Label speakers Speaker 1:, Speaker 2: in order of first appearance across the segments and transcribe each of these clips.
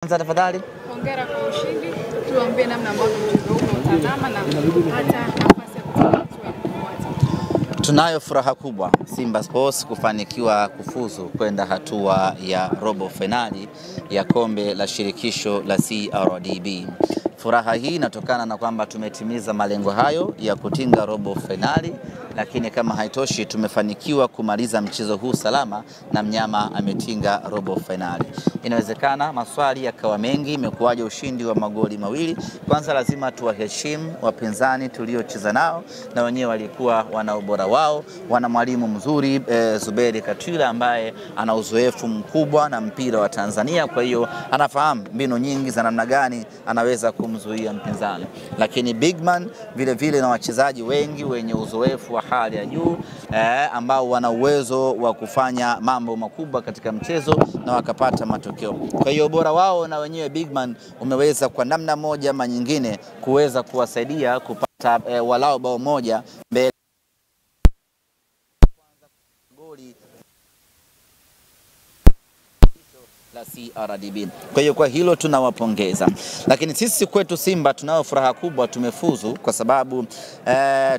Speaker 1: Kwanza tafadhali.
Speaker 2: Hongera kwa ushindi. Tuambie namna ambavyo mchezo huu unatazama na hata nafasi ya kufuata.
Speaker 1: Tunayo furaha kubwa Simba Sports kufanikiwa kufuzu kwenda hatua ya robo finali ya kombe la shirikisho la CRDB. Furaha hii inatokana na kwamba tumetimiza malengo hayo ya kutinga robo finali, lakini kama haitoshi tumefanikiwa kumaliza mchezo huu salama na mnyama ametinga robo finali. Inawezekana maswali yakawa mengi, imekuwaje ushindi wa magoli mawili? Kwanza lazima tuwaheshimu wapinzani tuliocheza nao, na wenyewe walikuwa wana ubora wao, wana mwalimu mzuri Zuberi Katwila ambaye ana uzoefu mkubwa na mpira wa Tanzania, kwa hiyo anafahamu mbinu nyingi za namna gani anaweza kumzuia mpinzani. Lakini Bigman vile vile na wachezaji wengi wenye uzoefu wa hali ya juu ambao wana uwezo wa kufanya mambo makubwa katika mchezo na wakapata matokeo. Kwa hiyo ubora wao na wenyewe Bigman umeweza kwa namna moja ama nyingine kuweza kuwasaidia kupata walau bao moja mbele goli la CRDB. Kwa hiyo kwa hilo tunawapongeza. Lakini sisi kwetu Simba tunao furaha kubwa, tumefuzu kwa sababu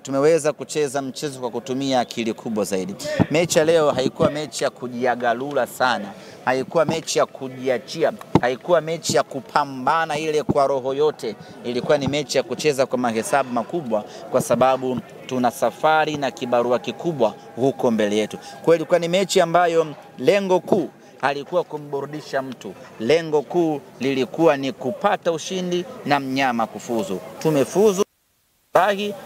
Speaker 1: tumeweza kucheza mchezo kwa kutumia akili kubwa zaidi. Mechi ya leo haikuwa mechi ya kujiagalula sana, haikuwa mechi ya kujiachia, haikuwa mechi ya kupambana ile kwa roho yote. Ilikuwa ni mechi ya kucheza kwa mahesabu makubwa, kwa sababu tuna safari na kibarua kikubwa huko mbele yetu. Kwa hiyo ilikuwa ni mechi ambayo lengo kuu halikuwa kumburudisha mtu. Lengo kuu lilikuwa ni kupata ushindi na mnyama kufuzu. Tumefuzu.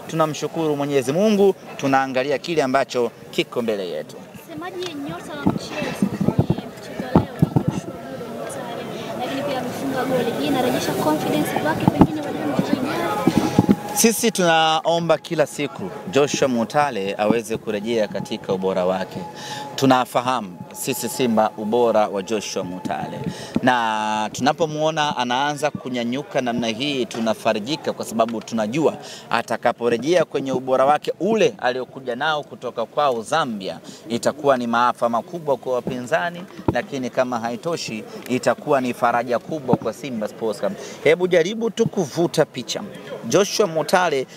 Speaker 1: Tunamshukuru Mwenyezi Mungu, tunaangalia kile ambacho kiko mbele yetu.
Speaker 3: Semaji nyota wa mchezo kwenye mchezo leo ni Joshua Mutale, lakini pia amefunga goli. Inarejesha confidence kwake pengine baadaye mchezo ujao.
Speaker 1: Sisi tunaomba kila siku Joshua Mutale aweze kurejea katika ubora wake. Tunafahamu sisi Simba ubora wa Joshua Mutale, na tunapomuona anaanza kunyanyuka namna hii tunafarijika, kwa sababu tunajua atakaporejea kwenye ubora wake ule aliokuja nao kutoka kwao Zambia, itakuwa ni maafa makubwa kwa wapinzani, lakini kama haitoshi itakuwa ni faraja kubwa kwa Simba Sports Club. Hebu jaribu tu kuvuta picha. Joshua Mutale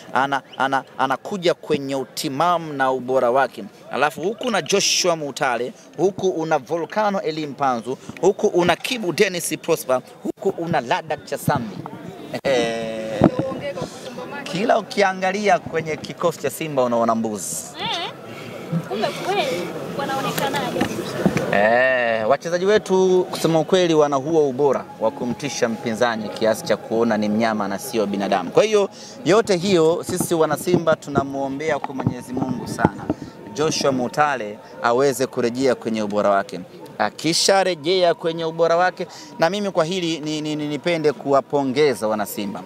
Speaker 1: anakuja kwenye utimamu na ubora wake, alafu huku na Joshua Mutale, huku una Volcano Elimpanzu, huku una Kibu Dennis Prosper, huku una Ladak Chasambi. Kila ukiangalia kwenye kikosi cha Simba unaona mbuzi.
Speaker 3: Kumbe kweli wanaonekanaje?
Speaker 1: Wachezaji wetu kusema ukweli wana huo ubora wa kumtisha mpinzani kiasi cha kuona ni mnyama na sio binadamu. Kwa hiyo yote hiyo sisi wana Simba tunamuombea kwa Mwenyezi Mungu sana Joshua Mutale aweze kurejea kwenye ubora wake. Akisha rejea kwenye ubora wake, na mimi kwa hili nipende kuwapongeza wana Simba.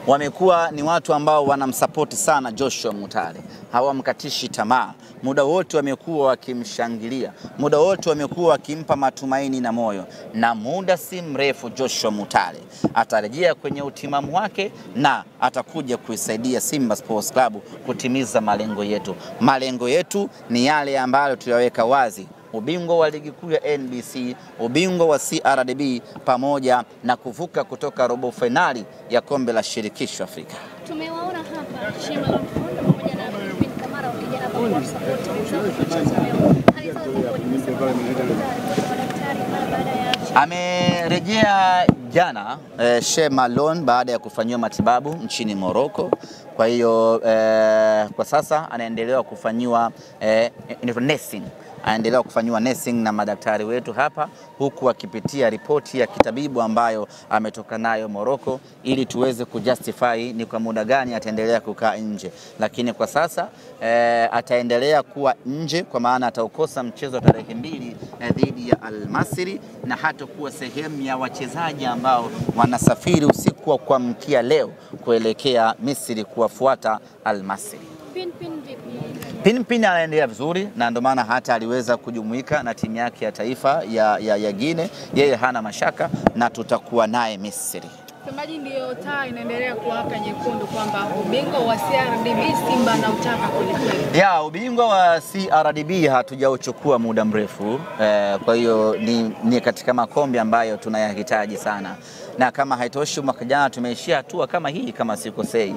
Speaker 1: Wamekuwa ni watu ambao wanamsapoti sana Joshua Mutale, hawamkatishi tamaa. Muda wote wamekuwa wakimshangilia, muda wote wamekuwa wakimpa matumaini na moyo, na muda si mrefu Joshua Mutale atarejea kwenye utimamu wake na atakuja kuisaidia Simba Sports Club kutimiza malengo yetu. Malengo yetu ni yale ambayo tuyaweka wazi: ubingwa wa ligi kuu ya NBC, ubingwa wa CRDB, pamoja na kuvuka kutoka robo finali ya kombe la shirikisho Afrika.
Speaker 3: Tumewaona hapa Shema pamoja na Bin Kamara wakijana kwa support mchezo leo.
Speaker 1: Amerejea jana Shema Lon baada ya kufanyiwa matibabu nchini Morocco. Kwa hiyo kwa sasa anaendelea kufanyiwa nursing. Anaendelea kufanywa nursing na madaktari wetu hapa, huku akipitia ripoti ya kitabibu ambayo ametoka nayo Morocco, ili tuweze kujustify ni kwa muda gani ataendelea kukaa nje. Lakini kwa sasa ataendelea kuwa nje, kwa maana ataukosa mchezo tarehe 2 dhidi ya Al Masry, na hata kuwa sehemu ya wachezaji ambao wanasafiri usiku wa kuamkia leo kuelekea Misri kuwafuata Al Masry. Pinpin anaendelea vizuri, na ndio maana hata aliweza kujumuika na timu yake ya taifa ya Guinea. Yeye hana mashaka na tutakuwa naye Misri.
Speaker 2: Semaji ndio taa inaendelea kuwaka nyekundu kwamba ubingwa wa CRDB Simba na utaka kweli.
Speaker 1: Ya, ubingwa wa CRDB hatujauchukua muda mrefu. Kwa hiyo ni katika makombe ambayo tunayahitaji sana. Na kama haitoshi, mwaka jana tumeishia hatua kama hii kama sikosei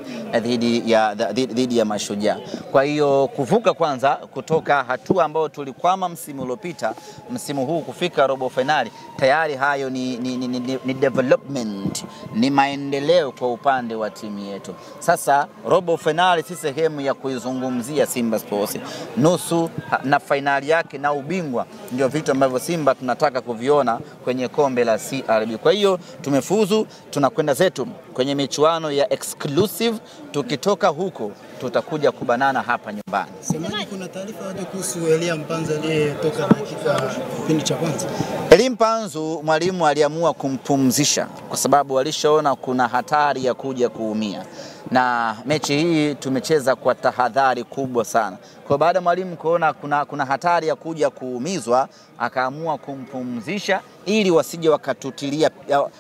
Speaker 1: dhidi ya Mashujaa. Kwa hiyo kuvuka kwanza kutoka hatua ambayo tulikwama msimu uliopita, msimu huu kufika robo finali, tayari hayo ni development, ni maendeleo kwa upande wa timu yetu. Sasa robo finali si sehemu ya kuizungumzia Simba Sports. Nusu na finali yake na ubingwa ndio vitu ambavyo Simba tunataka kuviona kwenye kombe la CRDB. Kwa hiyo tumefuzu, tunakwenda zetu kwenye michuano ya exclusive. Tukitoka huko tutakuja kubanana hapa nyumbani.
Speaker 4: Semaji, kuna taarifa yote kuhusu Elie Mpanzu aliyetoka dakika kipindi cha kwanza?
Speaker 1: Elie Mpanzu mwalimu aliamua kumpumzisha kwa sababu alishaona kuna hatari ya kuja kuumia. Na mechi hii tumecheza kwa tahadhari kubwa sana. Kwa baada mwalimu kuona kuna hatari ya kuja kuumizwa, akaamua kumpumzisha ili wasije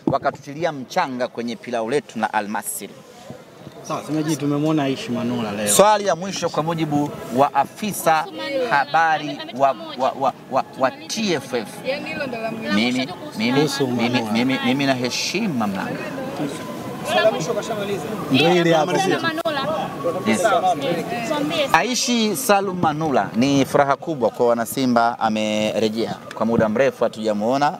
Speaker 1: wakatutilia mchanga kwenye pilau letu na Al-Masry.
Speaker 4: Sawa, semaji, tumemwona Aishi Manula leo.
Speaker 1: Swali ya mwisho kwa mujibu wa afisa habari wa TFF.
Speaker 2: Yaani hilo ndo la
Speaker 1: Mimi na heshima mamlaka.
Speaker 4: Ndio ile hapo.
Speaker 1: Yes. Aishi Salum Manula ni furaha kubwa kwa wanasimba, amerejea kwa muda mrefu hatujamuona,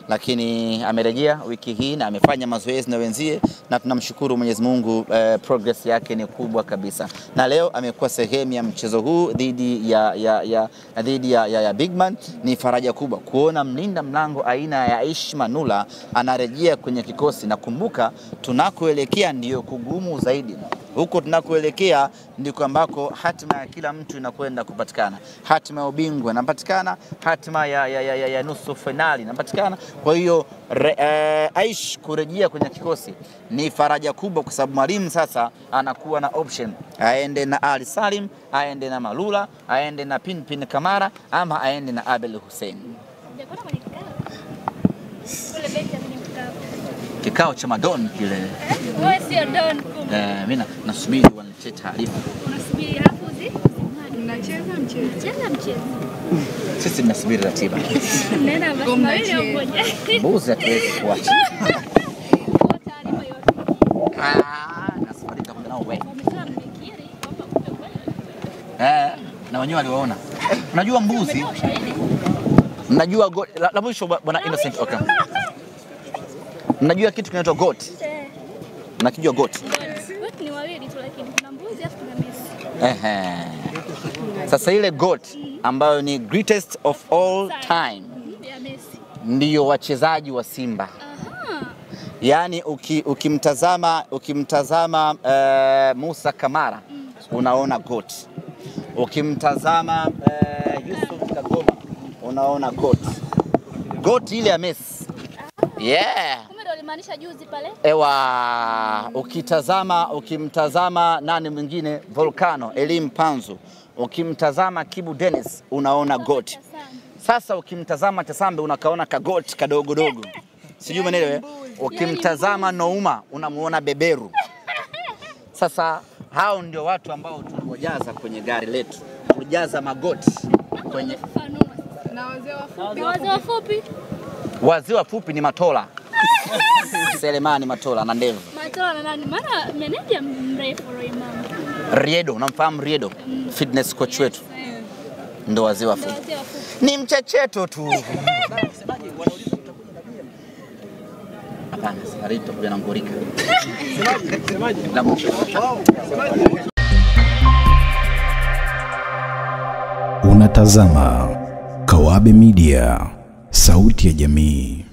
Speaker 1: lakini amerejea wiki hii na amefanya mazoezi na wenzie na tunamshukuru Mwenyezi Mungu, progress yake ni kubwa kabisa. Na leo amekuwa sehemu ya mchezo huu dhidi ya Bigman. Ni faraja kubwa kuona mlinda mlango aina ya Aishi Manula anarejea kwenye kikosi, na kumbuka tunakoelekea ndio kugumu zaidi. Huko tunakoelekea ndiko ambako hatima ya kila mtu inakwenda kupatikana. Hatima ya ubingwa inapatikana, hatima ya nusu finali inapatikana. Kwa hiyo Aish kurejea kwenye kikosi ni faraja kubwa kwa sababu mwalimu sasa anakuwa na option. Aende na Ali Salim, aende na Malula, aende na Pinpin Kamara, ama aende na Abel Hussein. Kikao cha madon kile.
Speaker 3: Wewe sio don.
Speaker 1: Mimi nasubiri waniletee taarifa.
Speaker 3: Unasubiri hapo zi?
Speaker 2: Mnacheza mchezo.
Speaker 3: Cheza mchezo.
Speaker 1: Sisi tunasubiri ratiba.
Speaker 3: Nenda basi na wewe ngoja.
Speaker 1: Mbuzi hatuwezi kuacha.
Speaker 3: Kwa taarifa yote.
Speaker 1: Nasubiri kama nao wewe.
Speaker 3: Wamesema mmekiri kwamba kumbe kweli.
Speaker 1: Na wenyewe waliwaona. Unajua mbuzi? Mnajua la mwisho bwana Innocent, okay. Mnajua kitu kinaitwa goat? Mnakijua goat?
Speaker 3: Goat ni wawili tu, lakini kuna mbuzi afu kuna Messi.
Speaker 1: Sasa ile goat ambayo ni greatest of all time
Speaker 3: ya Messi
Speaker 1: ndio wachezaji wa Simba. Yaani ukimtazama Musa Kamara unaona goat. Ukimtazama Yusuf Kagoma unaona goat. Goat ile ya Messi. Yeah.
Speaker 3: Kumbe ndio alimaanisha juzi pale.
Speaker 1: Ewa, ukimtazama nani mwingine, Volcano, Elie Mpanzu, ukimtazama Kibu Dennis unaona goat. Sasa ukimtazama Tasambe unakaona kagoat kadogo dogo. Sijui umeelewa? Ukimtazama Nouma unamuona beberu. Sasa hao ndio watu ambao tuliwajaza kwenye gari letu. Tulijaza magoti kwenye
Speaker 2: Na
Speaker 3: wazee wafupi.
Speaker 1: Wazee wafupi ni Matola. Selemani Matola na ndevu.
Speaker 3: Matola na nani? Maana meneja mrefu Roimam.
Speaker 1: Riedo, unamfahamu Riedo? Fitness coach wetu. Ndo wazee wafupi. Ni mchecheto tu. Hapana, Sarito kuja na ngorika. Semaji.
Speaker 5: Unatazama Kawabe Media, sauti ya jamii.